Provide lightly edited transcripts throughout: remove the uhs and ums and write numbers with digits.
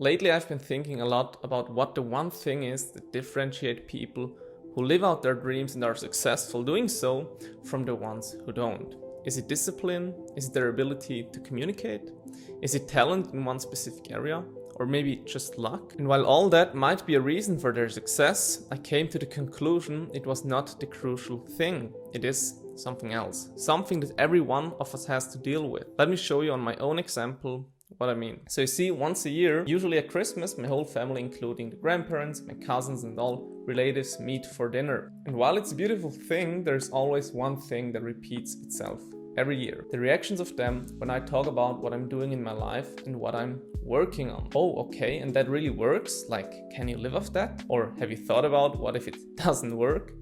Lately I've been thinking a lot about what the one thing is that differentiates people who live out their dreams and are successful doing so from the ones who don't. Is it discipline? Is it their ability to communicate? Is it talent in one specific area? Or maybe just luck? And while all that might be a reason for their success, I came to the conclusion it was not the crucial thing. It is something else. Something that every one of us has to deal with. Let me show you on my own example what I mean. So you see, once a year, usually at Christmas, my whole family, including the grandparents, my cousins and all relatives, meet for dinner. And while it's a beautiful thing, there's always one thing that repeats itself every year. The reactions of them when I talk about what I'm doing in my life and what I'm working on. Oh, okay, and that really works? Like, can you live off that? Or have you thought about what if it doesn't work?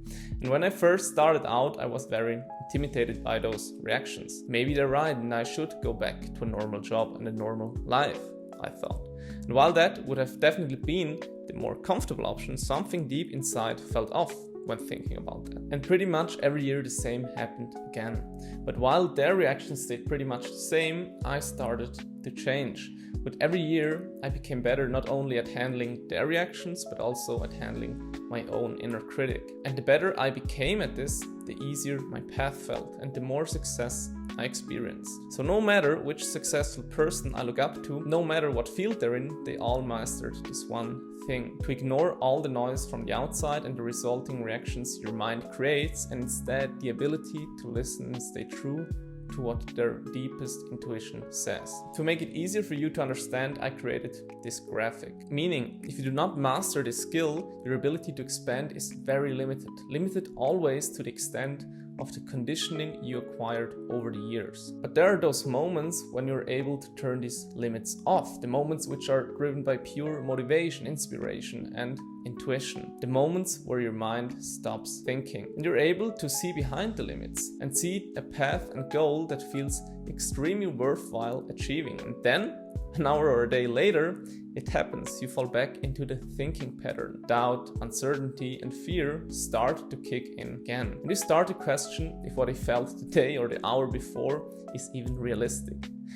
And when I first started out, I was very intimidated by those reactions. Maybe they're right and I should go back to a normal job and a normal life, I thought. And while that would have definitely been the more comfortable option, something deep inside felt off when thinking about that. And pretty much every year the same happened again. But while their reactions stayed pretty much the same, I started to change. With every year, I became better not only at handling their reactions, but also at handling my own inner critic. And the better I became at this, the easier my path felt and the more success I experienced. So no matter which successful person I look up to, no matter what field they're in, they all mastered this one thing: to ignore all the noise from the outside and the resulting reactions your mind creates, and instead the ability to listen and stay true to what their deepest intuition says. To make it easier for you to understand, I created this graphic. Meaning, if you do not master this skill, your ability to expand is very limited. Limited always to the extent of the conditioning you acquired over the years. But there are those moments when you're able to turn these limits off, the moments which are driven by pure motivation, inspiration, and intuition. The moments where your mind stops thinking and you're able to see behind the limits and see a path and goal that feels extremely worthwhile achieving. And then, an hour or a day later, it happens. You fall back into the thinking pattern. Doubt, uncertainty, and fear start to kick in again. And you start to question if what I felt the day or the hour before is even realistic.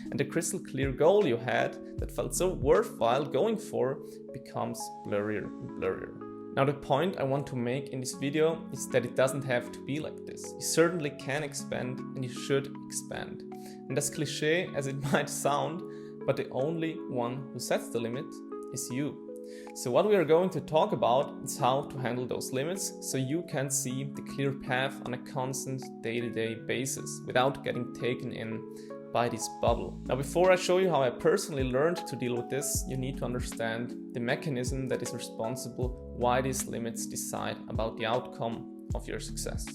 And the crystal clear goal you had that felt so worthwhile going for becomes blurrier and blurrier. Now the point I want to make in this video is that it doesn't have to be like this. You certainly can expand and you should expand. And as cliche as it might sound, but the only one who sets the limit is you. So what we are going to talk about is how to handle those limits so you can see the clear path on a constant day-to-day basis without getting taken in by this bubble. Now before I show you how I personally learned to deal with this, you need to understand the mechanism that is responsible why these limits decide about the outcome of your success.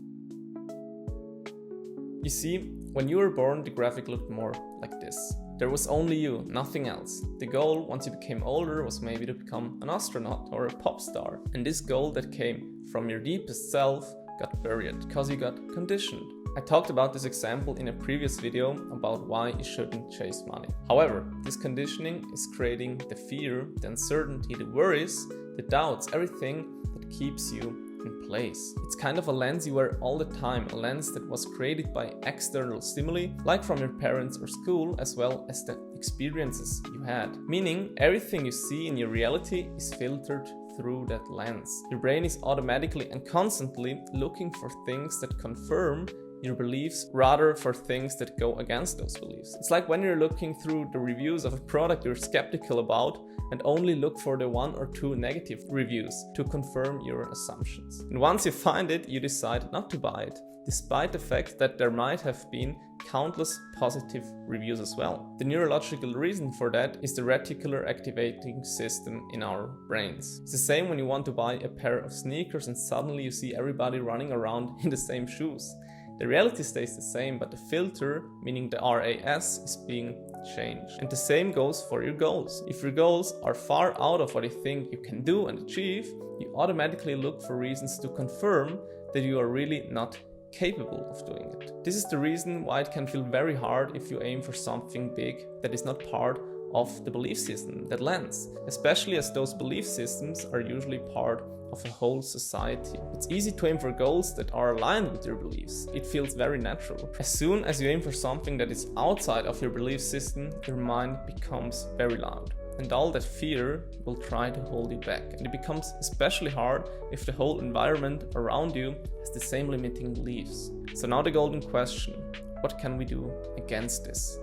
You see, when you were born, the graphic looked more like this. There was only you, nothing else. The goal, once you became older, was maybe to become an astronaut or a pop star. And this goal that came from your deepest self got buried because you got conditioned. I talked about this example in a previous video about why you shouldn't chase money. However, this conditioning is creating the fear, the uncertainty, the worries, the doubts, everything that keeps you in place. It's kind of a lens you wear all the time, a lens that was created by external stimuli, like from your parents or school, as well as the experiences you had. Meaning, everything you see in your reality is filtered through that lens. Your brain is automatically and constantly looking for things that confirm your beliefs rather for things that go against those beliefs. It's like when you're looking through the reviews of a product you're skeptical about and only look for the 1 or 2 negative reviews to confirm your assumptions. And once you find it, you decide not to buy it, despite the fact that there might have been countless positive reviews as well. The neurological reason for that is the reticular activating system in our brains. It's the same when you want to buy a pair of sneakers and suddenly you see everybody running around in the same shoes. The reality stays the same, but the filter, meaning the RAS, is being changed. And the same goes for your goals. If your goals are far out of what you think you can do and achieve, you automatically look for reasons to confirm that you are really not capable of doing it. This is the reason why it can feel very hard if you aim for something big that is not part of the belief system, that lens, especially as those belief systems are usually part of a whole society. It's easy to aim for goals that are aligned with your beliefs. It feels very natural. As soon as you aim for something that is outside of your belief system, your mind becomes very loud. and all that fear will try to hold you back. And it becomes especially hard if the whole environment around you has the same limiting beliefs. So now the golden question: what can we do against this?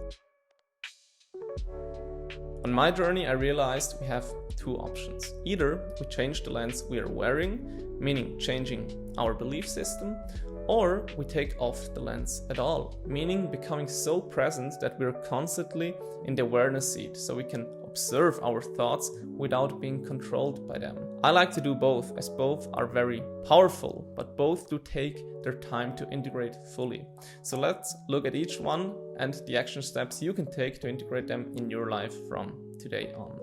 On my journey, I realized we have two options. Either we change the lens we are wearing, meaning changing our belief system, or we take off the lens at all, meaning becoming so present that we're constantly in the awareness seat, so we can observe our thoughts without being controlled by them. I like to do both, as both are very powerful, but both do take their time to integrate fully. So let's look at each one and the action steps you can take to integrate them in your life from today on.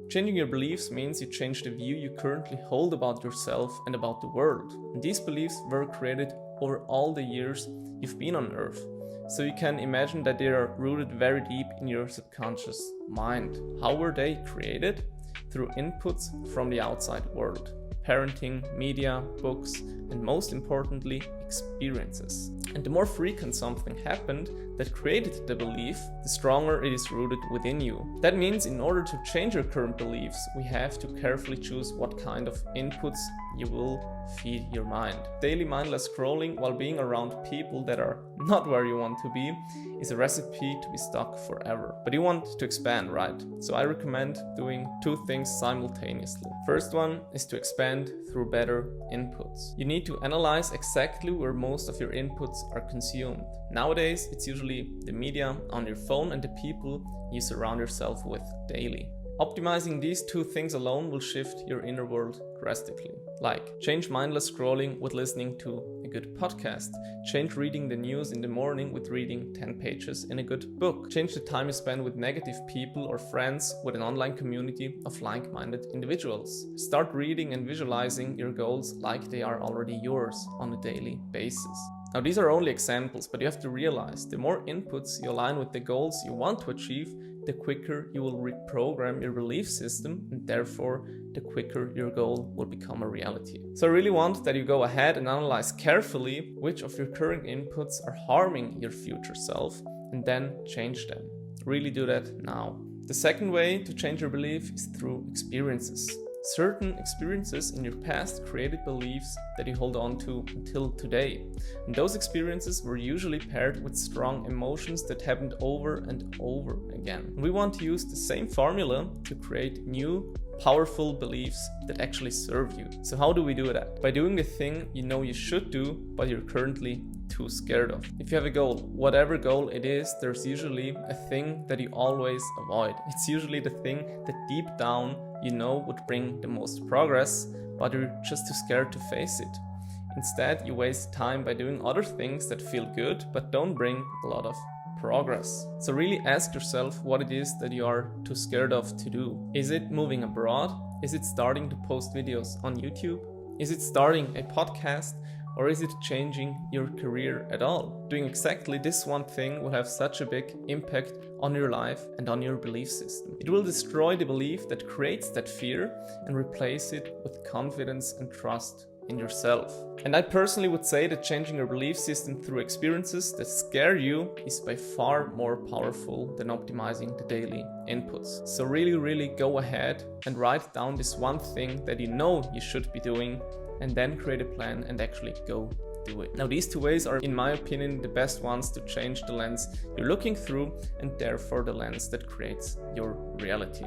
Changing your beliefs means you change the view you currently hold about yourself and about the world. And these beliefs were created over all the years you've been on Earth. So you can imagine that they are rooted very deep in your subconscious mind. How were they created? Through inputs from the outside world. Parenting, media, books, and most importantly, experiences. And the more frequent something happened that created the belief, the stronger it is rooted within you. That means in order to change your current beliefs, we have to carefully choose what kind of inputs you will feed your mind. Daily mindless scrolling while being around people that are not where you want to be is a recipe to be stuck forever. But you want to expand, right? So I recommend doing two things simultaneously. First one is to expand through better inputs. You need to analyze exactly where most of your inputs are consumed. Nowadays, it's usually the media on your phone and the people you surround yourself with daily. Optimizing these two things alone will shift your inner world drastically. Like, change mindless scrolling with listening to a good podcast. Change reading the news in the morning with reading 10 pages in a good book. Change the time you spend with negative people or friends with an online community of like-minded individuals. Start reading and visualizing your goals like they are already yours on a daily basis. Now, these are only examples, but you have to realize the more inputs you align with the goals you want to achieve, the quicker you will reprogram your belief system, and therefore the quicker your goal will become a reality. So I really want that you go ahead and analyze carefully which of your current inputs are harming your future self and then change them. Really do that now. The second way to change your belief is through experiences. Certain experiences in your past created beliefs that you hold on to until today. And those experiences were usually paired with strong emotions that happened over and over again. We want to use the same formula to create new, powerful beliefs that actually serve you. So how do we do that? By doing the thing you know you should do, but you're currently too scared of. If you have a goal, whatever goal it is, there's usually a thing that you always avoid. It's usually the thing that deep down you know would bring the most progress, but you're just too scared to face it. Instead, you waste time by doing other things that feel good but don't bring a lot of progress. So really ask yourself what it is that you are too scared of to do. Is it moving abroad? Is it starting to post videos on YouTube? Is it starting a podcast? Or is it changing your career at all? Doing exactly this one thing will have such a big impact on your life and on your belief system. It will destroy the belief that creates that fear and replace it with confidence and trust in yourself. And I personally would say that changing your belief system through experiences that scare you is by far more powerful than optimizing the daily inputs. So really go ahead and write down this one thing that you know you should be doing, and then create a plan and actually go do it. Now, these two ways are, in my opinion, the best ones to change the lens you're looking through and therefore the lens that creates your reality.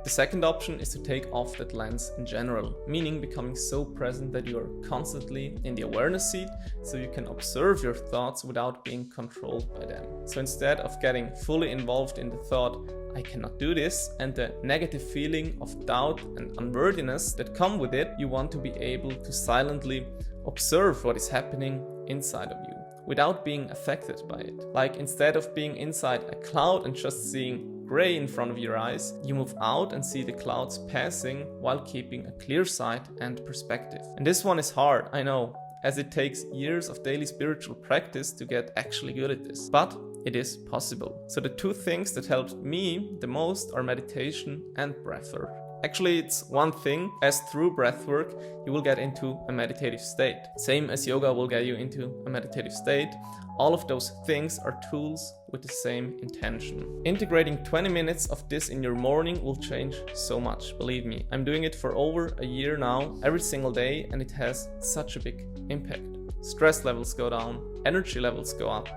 The second option is to take off that lens in general, meaning becoming so present that you are constantly in the awareness seat so you can observe your thoughts without being controlled by them. So instead of getting fully involved in the thought, I cannot do this, and the negative feeling of doubt and unworthiness that come with it, you want to be able to silently observe what is happening inside of you without being affected by it. Like, instead of being inside a cloud and just seeing gray in front of your eyes, you move out and see the clouds passing while keeping a clear sight and perspective. And this one is hard, I know, as it takes years of daily spiritual practice to get actually good at this. But it is possible. So the two things that helped me the most are meditation and breathwork. Actually, it's one thing, as through breathwork, you will get into a meditative state. Same as yoga will get you into a meditative state. All of those things are tools with the same intention. Integrating 20 minutes of this in your morning will change so much, believe me. I'm doing it for over a year now, every single day, and it has such a big impact. Stress levels go down, energy levels go up.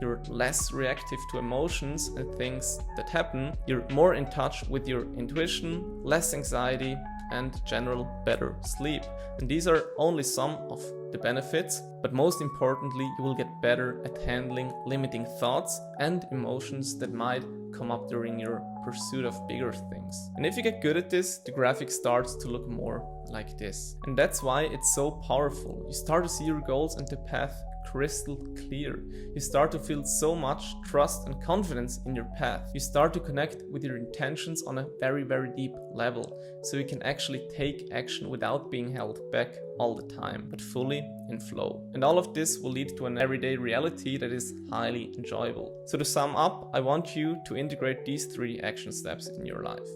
You're less reactive to emotions and things that happen. You're more in touch with your intuition, less anxiety, and general better sleep. And these are only some of the benefits, but most importantly, you will get better at handling limiting thoughts and emotions that might come up during your pursuit of bigger things. And if you get good at this, the graphic starts to look more like this. And that's why it's so powerful. You start to see your goals and the path crystal clear. You start to feel so much trust and confidence in your path. You start to connect with your intentions on a very, very deep level, so you can actually take action without being held back all the time, but fully in flow. And all of this will lead to an everyday reality that is highly enjoyable. So to sum up, I want you to integrate these 3 action steps in your life.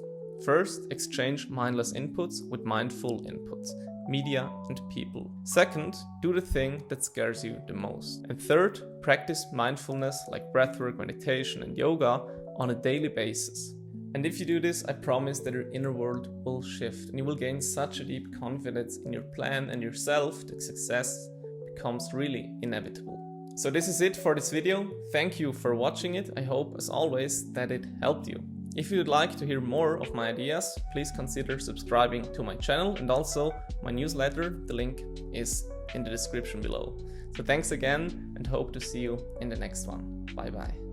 First, exchange mindless inputs with mindful inputs, media and people. Second, do the thing that scares you the most. And third, practice mindfulness like breathwork, meditation and yoga on a daily basis. And if you do this, I promise that your inner world will shift and you will gain such a deep confidence in your plan and yourself that success becomes really inevitable. So this is it for this video. Thank you for watching it. I hope, as always, that it helped you. If you'd like to hear more of my ideas, please consider subscribing to my channel and also my newsletter. The link is in the description below. So thanks again and hope to see you in the next one. Bye bye.